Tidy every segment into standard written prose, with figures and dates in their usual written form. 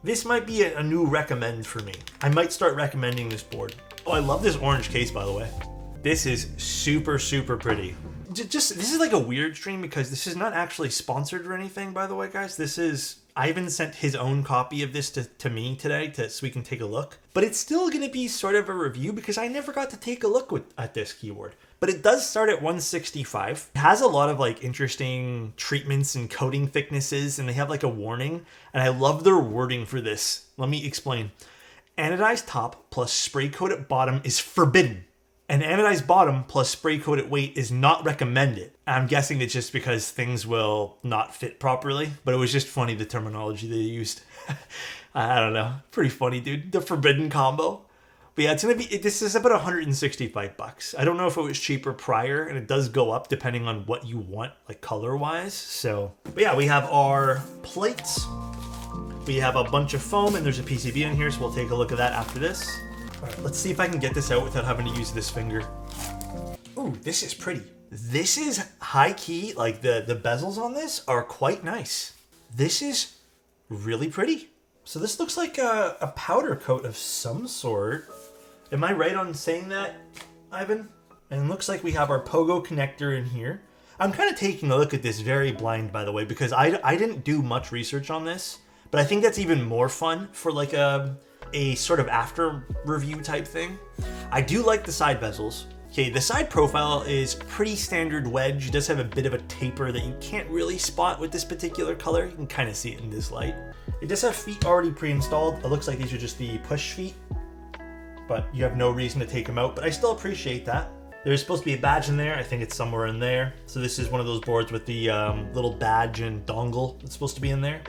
This might be a new recommend for me. I might start recommending this board. Oh, I love this orange case, by the way. This is super, super pretty. This is like a weird stream because this is not actually sponsored or anything, by the way, guys. This is, Ivan sent his own copy of this to me today so we can take a look. But it's still going to be sort of a review because I never got to take a look at this keyboard. But it does start at 165. It has a lot of like interesting treatments and coating thicknesses, and they have like a warning. And I love their wording for this. Let me explain. Anodized top plus spray coat at bottom is forbidden. And anodized bottom plus spray coat at weight is not recommended. I'm guessing it's just because things will not fit properly, but it was just funny the terminology they used. I don't know. Pretty funny, dude. The forbidden combo. But yeah, this is about $165. I don't know if it was cheaper prior, and it does go up depending on what you want, like color-wise. So, but yeah, we have our plates. We have a bunch of foam, and there's a PCB in here, so we'll take a look at that after this. All right, let's see if I can get this out without having to use this finger. Ooh, this is pretty. This is high key, like the bezels on this are quite nice. This is really pretty. So this looks like a powder coat of some sort. Am I right on saying that, Ivan? And it looks like we have our pogo connector in here. I'm kind of taking a look at this very blind, by the way, because I didn't do much research on this, but I think that's even more fun for like a sort of after review type thing. I do like the side bezels. Okay, the side profile is pretty standard wedge. It does have a bit of a taper that you can't really spot with this particular color. You can kind of see it in this light. It does have feet already pre-installed. It looks like these are just the push feet, but you have no reason to take them out, but I still appreciate that. There's supposed to be a badge in there. I think it's somewhere in there. So this is one of those boards with the little badge and dongle that's supposed to be in there.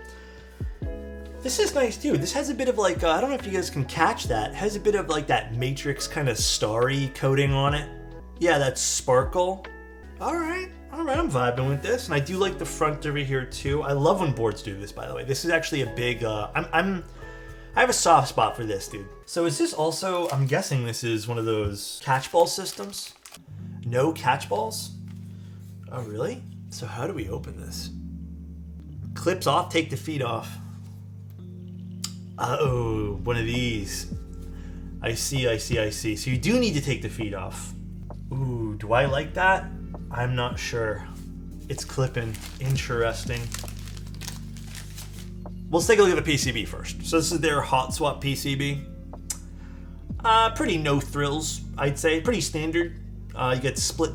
This is nice too. This has a bit of like, I don't know if you guys can catch that. It has a bit of like that matrix kind of starry coating on it. Yeah, that sparkle. All right, I'm vibing with this. And I do like the front over here too. I love when boards do this, by the way. This is actually a big, I have a soft spot for this, dude. So is this also, I'm guessing this is one of those catch ball systems? No catch balls? Oh, really? So how do we open this? Clips off, take the feet off. Oh, one of these. I see. So you do need to take the feet off. Ooh, do I like that? I'm not sure. It's clipping. Interesting. Let's take a look at the PCB first. So this is their hot swap PCB. Pretty no thrills, I'd say. Pretty standard. You get split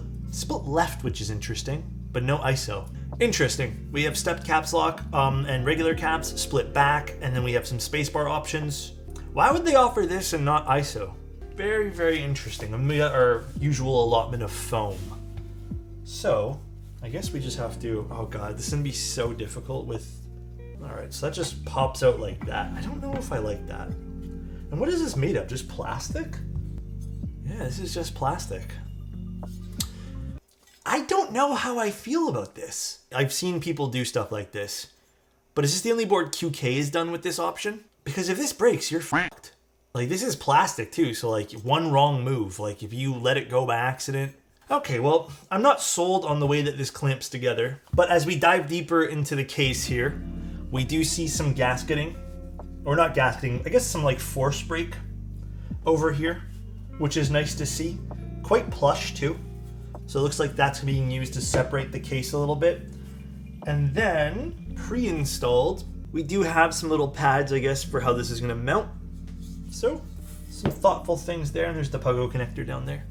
left, which is interesting, but no ISO. Interesting. We have stepped caps lock and regular caps, split back, and then we have some spacebar options. Why would they offer this and not ISO? Very, very interesting. And we got our usual allotment of foam. So, I guess we just have to, oh god, this is gonna be so difficult with, all right, so that just pops out like that. I don't know if I like that. And what is this made of? Just plastic? Yeah, this is just plastic. I don't know how I feel about this. I've seen people do stuff like this, but is this the only board QK is done with this option? Because if this breaks, you're fucked. Like, this is plastic too, so like one wrong move, like if you let it go by accident. Okay, well, I'm not sold on the way that this clamps together, but as we dive deeper into the case here, we do see some gasketing, or not gasketing, I guess some like force break over here, which is nice to see. Quite plush too. So it looks like that's being used to separate the case a little bit. And then, pre-installed, we do have some little pads, I guess, for how this is gonna mount. So, some thoughtful things there, and there's the Pogo connector down there.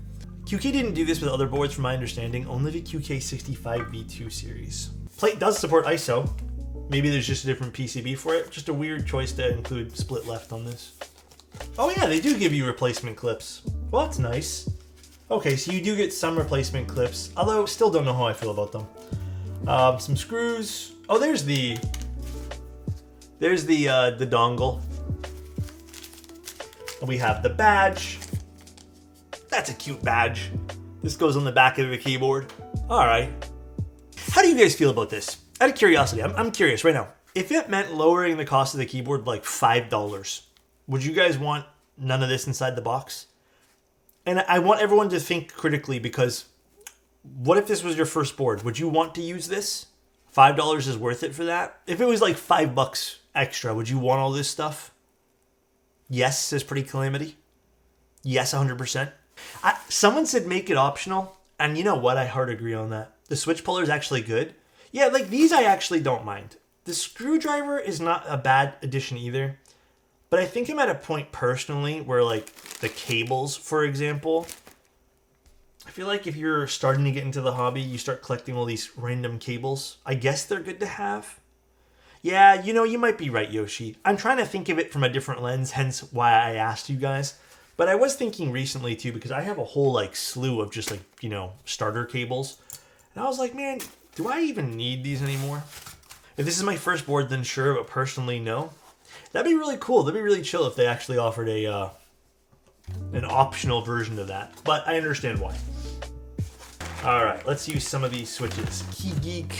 QK didn't do this with other boards from my understanding, only the QK65V2 series. Plate does support ISO. Maybe there's just a different PCB for it. Just a weird choice to include split left on this. Oh yeah, they do give you replacement clips. Well, that's nice. Okay, so you do get some replacement clips, although still don't know how I feel about them. Some screws. Oh, there's the dongle. We have the badge. That's a cute badge. This goes on the back of the keyboard. All right. How do you guys feel about this? Out of curiosity, I'm curious right now. If it meant lowering the cost of the keyboard like $5, would you guys want none of this inside the box? And I want everyone to think critically, because what if this was your first board? Would you want to use this $5 is worth it for that. If it was like $5 extra, would you want all this stuff? Yes, says Pretty Calamity. Yes, 100%. Someone said make it optional, and you know what? I hard agree on that. The switch puller is actually good. Yeah, like these I actually don't mind. The screwdriver is not a bad addition either, but I think I'm at a point personally where like the cables, for example, I feel like if you're starting to get into the hobby, you start collecting all these random cables. I guess they're good to have. Yeah, you know, you might be right, Yoshi. I'm trying to think of it from a different lens, hence why I asked you guys. But I was thinking recently too, because I have a whole like slew of just like, you know, starter cables. And I was like, man, do I even need these anymore? If this is my first board, then sure, but personally, no. That'd be really cool. That'd be really chill if they actually offered a an optional version of that. But I understand why. All right, let's use some of these switches. KeyGeek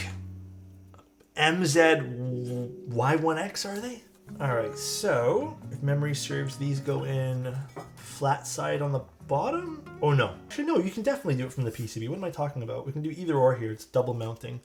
MZ-Y1X, are they? All right, so if memory serves, these go in flat side on the bottom. Oh no, actually no, you can definitely do it from the PCB. What am I talking about? We can do either or here. It's double mounting.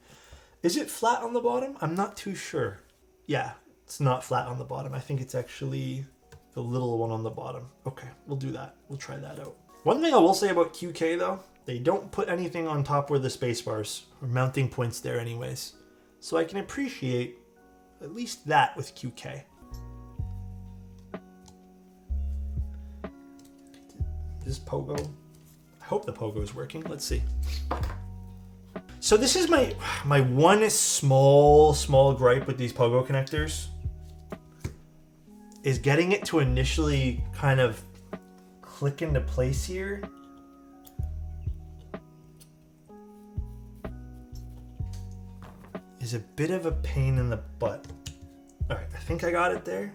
Is it flat on the bottom? I'm not too sure. Yeah, it's not flat on the bottom. I think it's actually the little one on the bottom. Okay, we'll do that. We'll try that out. One thing I will say about QK though, they don't put anything on top where the space bars or mounting points there anyways. So I can appreciate at least that with QK. This pogo. I hope the pogo is working. Let's see. So this is my one small gripe with these pogo connectors is getting it to initially kind of click into place here. Is a bit of a pain in the butt. All right, I think I got it there.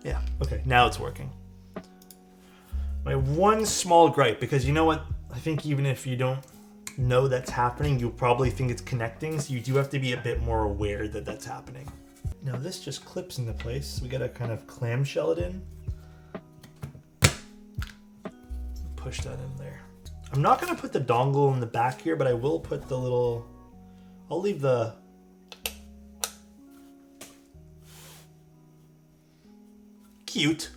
Yeah, okay, now it's working. My one small gripe, because you know what? I think even if you don't know that's happening, you'll probably think it's connecting, so you do have to be a bit more aware that that's happening. Now this just clips into place. We gotta kind of clamshell it in. Push that in there. I'm not gonna put the dongle in the back here, but I will put the little, I'll leave the cute.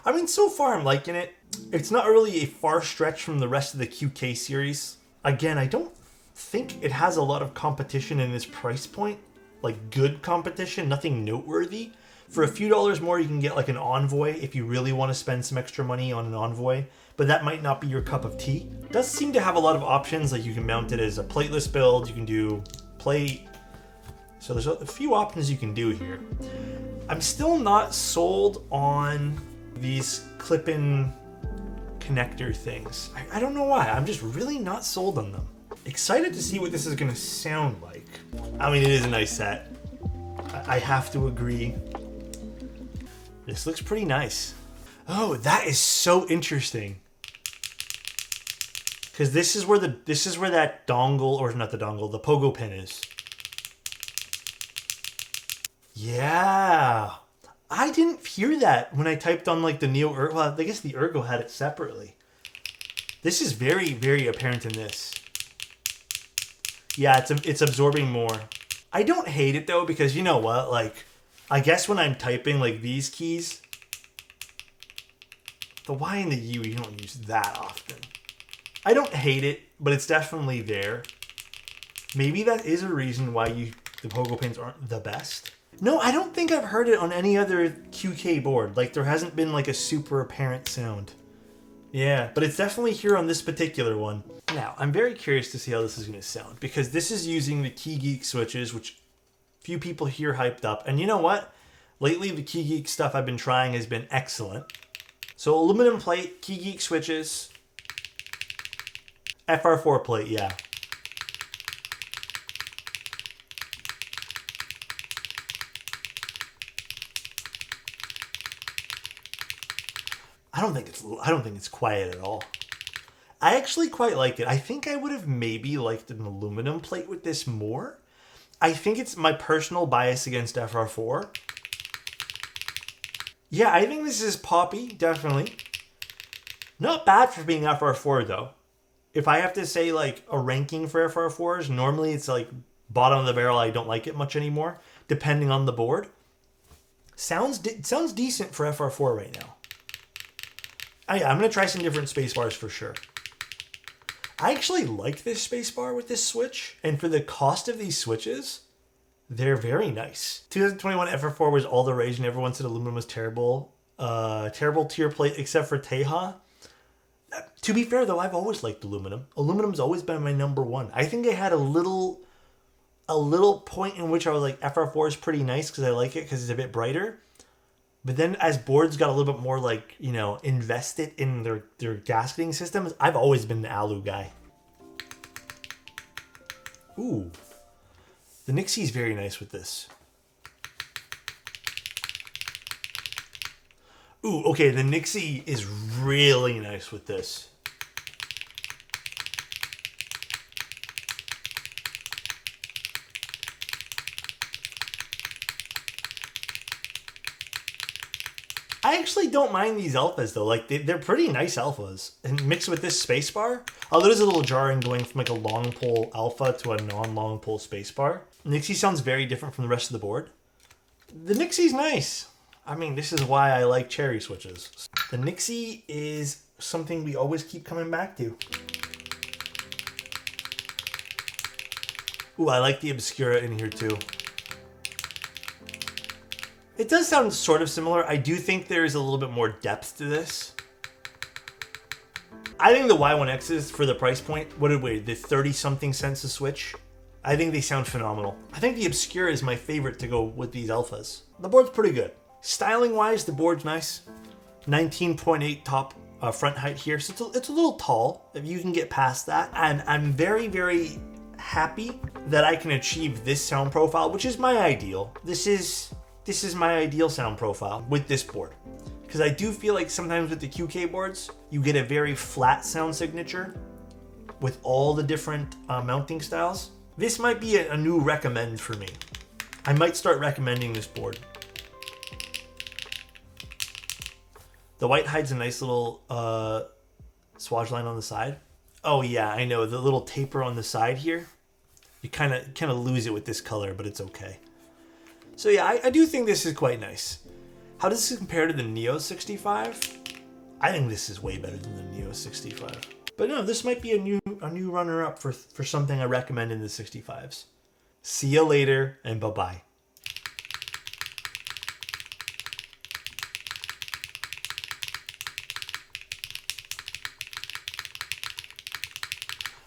I mean, so far I'm liking it. It's not really a far stretch from the rest of the QK series. Again, I don't think it has a lot of competition in this price point. Like good competition, nothing noteworthy. For a few dollars more, you can get like an Envoy if you really want to spend some extra money on an Envoy, but that might not be your cup of tea. It does seem to have a lot of options, like you can mount it as a plateless build, you can do plate. So there's a few options you can do here. I'm still not sold on these clip-in connector things. I don't know why. I'm just really not sold on them. Excited to see what this is going to sound like. I mean, it is a nice set. I have to agree. This looks pretty nice. Oh, that is so interesting. Because this is where that dongle, or not the dongle, the pogo pin is. Yeah. I didn't hear that when I typed on like the Neo Ergo. Well, I guess the Ergo had it separately. This is very, very apparent in this. Yeah, it's absorbing more. I don't hate it though, because you know what? Like, I guess when I'm typing like these keys, the Y and the U, you don't use that often. I don't hate it, but it's definitely there. Maybe that is a reason why the pogo pins aren't the best. No, I don't think I've heard it on any other QK board. Like, there hasn't been like a super apparent sound. Yeah, but it's definitely here on this particular one. Now, I'm very curious to see how this is going to sound, because this is using the KeyGeek switches, which few people here hyped up. And you know what? Lately, the KeyGeek stuff I've been trying has been excellent. So aluminum plate, KeyGeek switches, FR4 plate, yeah. I don't think it's quiet at all. I actually quite like it. I think I would have maybe liked an aluminum plate with this more. I think it's my personal bias against FR4. Yeah, I think this is poppy, definitely. Not bad for being FR4 though. If I have to say like a ranking for FR4s, normally it's like Bottom of the barrel, I don't like it much anymore, depending on the board. Sounds decent for FR4 right now. I'm going to try some different space bars for sure. I actually like this space bar with this switch, and for the cost of these switches, they're very nice. 2021 FR4 was all the rage, and everyone said aluminum was terrible. Terrible tier plate except for Teja. To be fair though, I've always liked aluminum. Aluminum's always been my number one. I think I had a little point in which I was like, FR4 is pretty nice because I like it because it's a bit brighter. But then as boards got a little bit more like, you know, invested in their gasketing systems, I've always been the alu guy. Ooh. The Nixie's very nice with this. Ooh, okay, the Nixie is really nice with this. I actually don't mind these alphas though. Like they're pretty nice alphas, and mixed with this spacebar. Although it is a little jarring going from like a long pole alpha to a non-long pole spacebar. Nixie sounds very different from the rest of the board. The Nixie's nice. I mean, this is why I like cherry switches. The Nixie is something we always keep coming back to. Ooh, I like the Obscura in here too. It does sound sort of similar. I do think there is a little bit more depth to this. I think the Y1Xs, for the price point, what did we, the 30-something cents a switch? I think they sound phenomenal. I think the Obscura is my favorite to go with these alphas. The board's pretty good. Styling-wise, the board's nice. 19.8 top front height here, so it's a little tall, if you can get past that. And I'm very, very happy that I can achieve this sound profile, which is my ideal. This is my ideal sound profile with this board. Because I do feel like sometimes with the QK boards, you get a very flat sound signature with all the different mounting styles. This might be a new recommend for me. I might start recommending this board. The white hides a nice little swatch line on the side. Oh yeah, I know, the little taper on the side here. You kind of lose it with this color, but it's okay. So yeah, I do think this is quite nice. How does this compare to the Neo 65? I think this is way better than the Neo 65. But no, this might be a new runner-up for something I recommend in the 65s. See you later, and bye-bye.